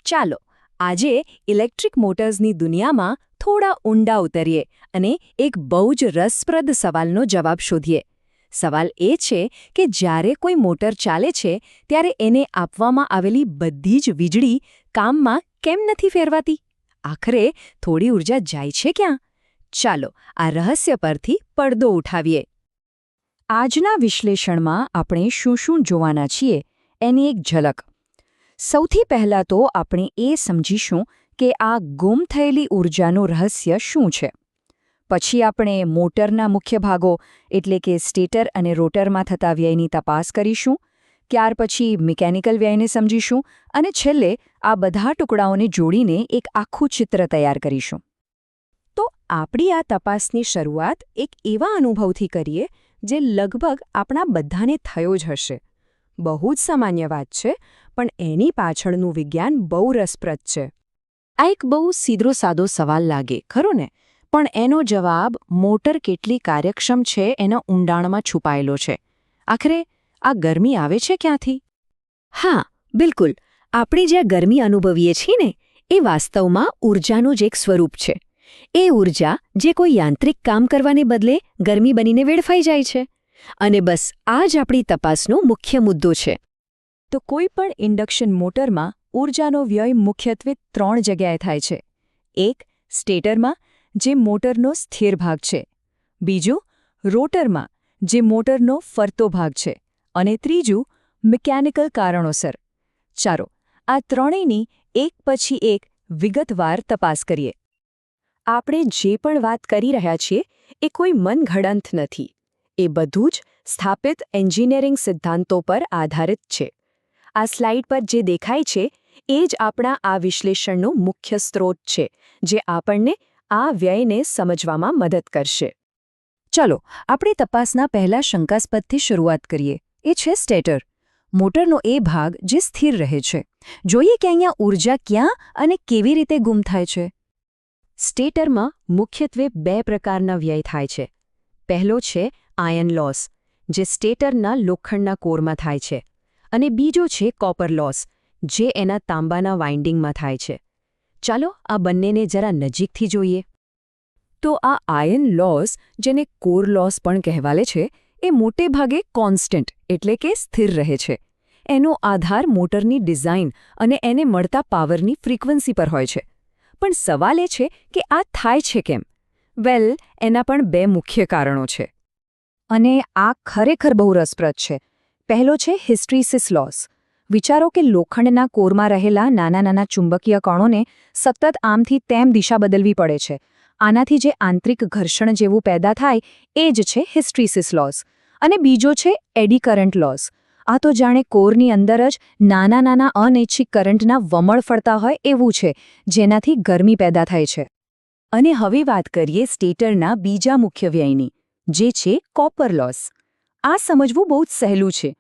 ચાલો આજે ઇલેક્ટ્રિક મોટર્સની દુનિયામાં થોડા ઊંડા ઉતરીએ અને એક બહુ જ રસપ્રદ સવાલનો જવાબ શોધીએ. સવાલ એ છે કે જ્યારે કોઈ મોટર ચાલે છે ત્યારે એને આપવામાં આવેલી બધી જ વીજળી કામમાં કેમ નથી ફેરવાતી? આખરે થોડી ઊર્જા જાય છે ક્યાં? ચાલો આ રહસ્ય પરથી પડદો ઉઠાવીએ. આજના વિશ્લેષણમાં આપણે શું શું જોવાના છીએ એની એક ઝલક. સૌથી પહેલાં તો આપણે એ સમજીશું કે આ ગુમ થયેલી ઊર્જાનું રહસ્ય શું છે. પછી આપણે મોટરના મુખ્ય ભાગો એટલે કે સ્ટેટર અને રોટરમાં થતા વ્યયની તપાસ કરીશું. ત્યાર પછી મિકેનિકલ વ્યયને સમજીશું અને છેલ્લે આ બધા ટુકડાઓને જોડીને એક આખું ચિત્ર તૈયાર કરીશું. તો આપણી આ તપાસની શરૂઆત એક એવા અનુભવથી કરીએ જે લગભગ આપણા બધાને થયો જ હશે. બહુ જ સામાન્ય વાત છે, પણ એની પાછળનું વિજ્ઞાન બહુ રસપ્રદ છે. આ એક બહુ સીધો સાદો સવાલ લાગે, ખરો ને? પણ એનો જવાબ મોટર કેટલી કાર્યક્ષમ છે એના ઊંડાણમાં છુપાયેલો છે. આખરે આ ગરમી આવે છે ક્યાંથી? હા, બિલકુલ. આપણે જ્યાં ગરમી અનુભવીએ છીએ ને, એ વાસ્તવમાં ઊર્જાનું જ એક સ્વરૂપ છે. એ ઊર્જા જે કોઈ યાંત્રિક કામ કરવાને બદલે ગરમી બનીને વેડફાઈ જાય છે. અને બસ આ જ આપણી તપાસનો મુખ્ય મુદ્દો છે. તો કોઈ પણ ઇન્ડક્શન મોટરમાં ઊર્જાનો વ્યય મુખ્યત્વે 3 જગ્યાએ થાય છે. એક, સ્ટેટરમાં, જે મોટરનો સ્થિર ભાગ છે. બીજું, રોટરમાં, જે મોટરનો ફરતો ભાગ છે. અને ત્રીજું, મિકેનિકલ કારણોસર. ચાલો આ ત્રણેયની એક પછી એક વિગતવાર તપાસ કરીએ. આપણે જે પણ વાત કરી રહ્યા છીએ એ કોઈ મનઘડંત નથી. એ બધું જ સ્થાપિત એન્જિનિયરિંગ સિદ્ધાંતો પર આધારિત છે. આ સ્લાઇડ પર જે દેખાય છે એ જ આપણા આ વિશ્લેષણનો મુખ્ય સ્ત્રોત છે, જે આપણને આ વ્યયને સમજવામાં મદદ કરશે. ચલો આપણે તપાસના પહેલા શંકાસ્પદથી શરૂઆત કરીએ. એ છે સ્ટેટર, મોટરનો એ ભાગ જે સ્થિર રહે છે. જોઈએ કે અહીંયા ઊર્જા ક્યાં અને કેવી રીતે ગુમ થાય છે. સ્ટેટરમાં મુખ્યત્વે 2 પ્રકારના વ્યય થાય છે. પહેલો છે આયન લોસ, જે સ્ટેટરના લોખંડના કોરમાં થાય છે. અને બીજો છે કોપર લોસ, જે એના તાંબાના વાઇન્ડિંગમાં થાય છે. ચાલો આ બંનેને જરા નજીકથી જોઈએ. તો આ આયન લોસ, જેને કોર લોસ પણ કહેવાય છે, એ મોટે ભાગે કોન્સ્ટન્ટ એટલે કે સ્થિર રહે છે. એનો આધાર મોટરની ડિઝાઇન અને એને મળતા પાવરની ફ્રીક્વન્સી પર હોય છે. પણ સવાલ એ છે કે આ થાય છે કેમ? વેલ, એના પણ 2 મુખ્ય કારણો છે. અને આ ખરેખર બહુ રસપ્રદ છે. પહેલો છે હિસ્ટ્રીસિસ લોસ. વિચારો કે લોખંડના કોરમાં રહેલા નાના નાના ચુંબકીય કણોને સતત આમથી તેમ દિશા બદલવી પડે છે. આનાથી જે આંતરિક ઘર્ષણ જેવું પેદા થાય એ જ છે હિસ્ટ્રીસિસ લોસ. અને બીજો છે એડી કરન્ટ લોસ. આ તો જાણે કોરની અંદર જ નાના નાના અનૈચ્છિક કરંટના વમળ ફરતા હોય એવું છે, જેનાથી ગરમી પેદા થાય છે. અને હવે વાત કરીએ સ્ટેટરના બીજા મુખ્ય વ્યયની, જે છે કોપર લોસ. આ સમજવું બહુ જ સહેલું છે.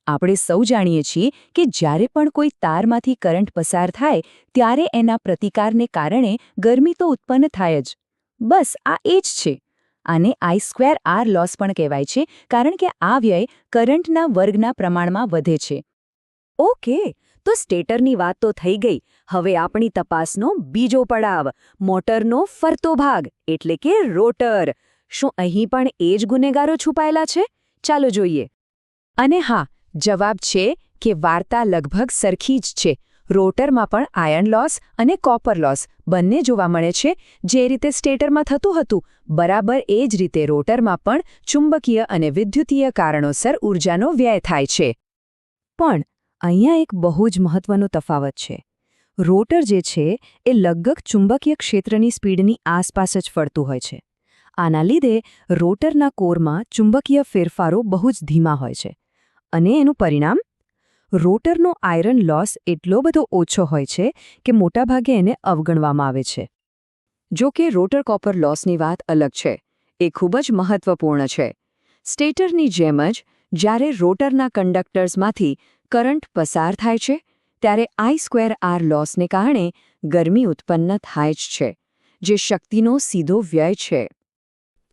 આપણે સૌ જાણીએ છીએ કે જ્યારે પણ કોઈ તારમાંથી કરંટ પસાર થાય ત્યારે એના પ્રતિકારને કારણે ગરમી તો ઉત્પન્ન થાય જ. બસ આ એ જ છે. આને I²R લોસ પણ કહેવાય છે, કારણ કે આ વ્યય કરંટના વર્ગના પ્રમાણમાં વધે છે. ઓકે, તો સ્ટેટરની વાત તો થઈ ગઈ. હવે આપણી તપાસનો બીજો પડાવ, મોટરનો ફરતો ભાગ એટલે કે રોટર. શું અહીં પણ એ જ ગુનેગારો છુપાયેલા છે? ચાલો જોઈએ. અને હા, જવાબ છે કે વાર્તા લગભગ સરખી જ છે. રોટરમાં પણ આયર્ન લોસ અને કોપર લોસ બંને જોવા મળે છે. જે રીતે સ્ટેટરમાં થતું હતું, બરાબર એ જ રીતે રોટરમાં પણ ચુંબકીય અને વિદ્યુતીય કારણોસર ઊર્જાનો વ્યય થાય છે. પણ અહીંયા એક બહુ જ મહત્વનો તફાવત છે. રોટર જે છે એ લગભગ ચુંબકીય ક્ષેત્રની સ્પીડની આસપાસ જ ફરતું હોય છે. આના લીધે રોટરના કોરમાં ચુંબકીય ફેરફારો બહુ જ ધીમા હોય છે. અને એનું પરિણામ? રોટરનો આયર્ન લોસ એટલો બધો ઓછો હોય છે કે મોટાભાગે એને અવગણવામાં આવે છે. જો કે રોટર કોપર લોસની વાત અલગ છે. એ ખૂબ જ મહત્વપૂર્ણ છે. સ્ટેટરની જેમ જ જ્યારે રોટરના કંડક્ટર્સમાંથી કરંટ પસાર થાય છે, ત્યારે I²R લોસને કારણે ગરમી ઉત્પન્ન થાય જ છે, જે શક્તિનો સીધો વ્યય છે.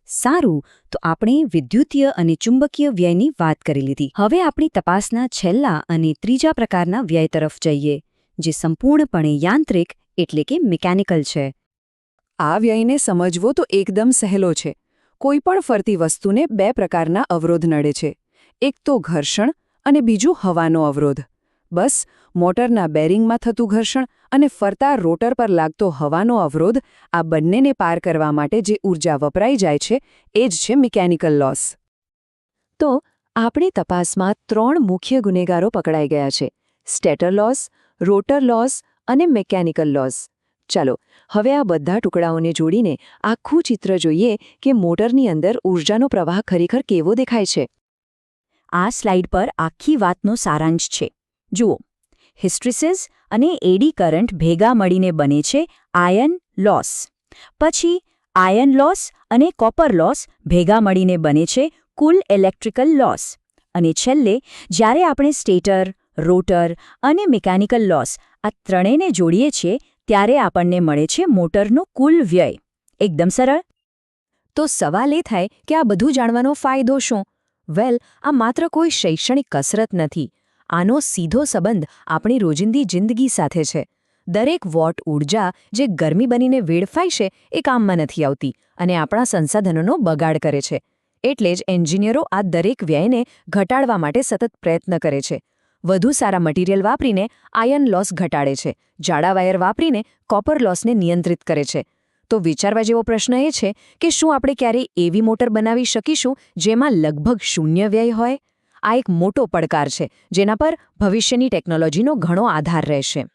સારું, તો આપણે વિદ્યુતીય અને ચુંબકીય વ્યયની વાત કરી લીધી. હવે આપણી તપાસના છેલ્લા અને ત્રીજા પ્રકારના વ્યય તરફ જઈએ, જે સંપૂર્ણપણે યાંત્રિક એટલે કે મિકેનિકલ છે. આ વ્યયને સમજવો તો એકદમ સહેલો છે. કોઈ પણ ફરતી વસ્તુને બે પ્રકારના અવરોધ નડે છે. એક તો ઘર્ષણ અને બીજું હવાનો અવરોધ. બસ મોટરના બેરિંગમાં થતું ઘર્ષણ અને ફરતા રોટર પર લાગતો હવાનો અવરોધ, આ બંનેને પાર કરવા માટે જે ઊર્જા વપરાઈ જાય છે એ જ છે મિકેનિકલ લોસ. તો આપણી તપાસમાં 3 મુખ્ય ગુનેગારો પકડાઈ ગયા છે: સ્ટેટર લોસ, રોટર લોસ અને મિકેનિકલ લોસ. ચાલો હવે આ બધા ટુકડાઓને જોડીને આખું ચિત્ર જોઈએ કે મોટરની અંદર ઊર્જાનો પ્રવાહ ખરેખર કેવો દેખાય છે. આ સ્લાઇડ પર આખી વાતનો સારાંશ છે. જુઓ, હિસ્ટ્રીસિસ અને એડી કરંટ ભેગા મળીને બને છે આયન લોસ. પછી આયન લોસ અને કોપર લોસ ભેગા મળીને બને છે કુલ ઇલેક્ટ્રિકલ લોસ. અને છેલ્લે જ્યારે આપણે સ્ટેટર, રોટર અને મિકેનિકલ લોસ આ ત્રણેયને જોડીએ છીએ ત્યારે આપણને મળે છે મોટરનો કુલ વ્યય. એકદમ સરળ. તો સવાલ એ થાય કે આ બધું જાણવાનો ફાયદો શું? વેલ, આ માત્ર કોઈ શૈક્ષણિક કસરત નથી. આનો સીધો સંબંધ આપણી રોજિંદી જિંદગી સાથે છે. દરેક વોટ ઊર્જા જે ગરમી બનીને વેડફાય છે એ કામમાં નથી આવતી અને આપણા સંસાધનોનો બગાડ કરે છે. એટલે જ એન્જિનિયરો આ દરેક વ્યયને ઘટાડવા માટે સતત પ્રયત્ન કરે છે. વધુ સારા મટીરીયલ વાપરીને આયન લોસ ઘટાડે છે, જાડા વાયર વાપરીને કોપર લોસને નિયંત્રિત કરે છે. તો વિચારવા જેવો પ્રશ્ન એ છે કે શું આપણે ક્યારેય એવી મોટર બનાવી શકીશું જેમાં લગભગ શૂન્ય વ્યય હોય? આ એક મોટો પડકાર છે જેના પર ભવિષ્યની ટેકનોલોજીનો ઘણો આધાર રહેશે.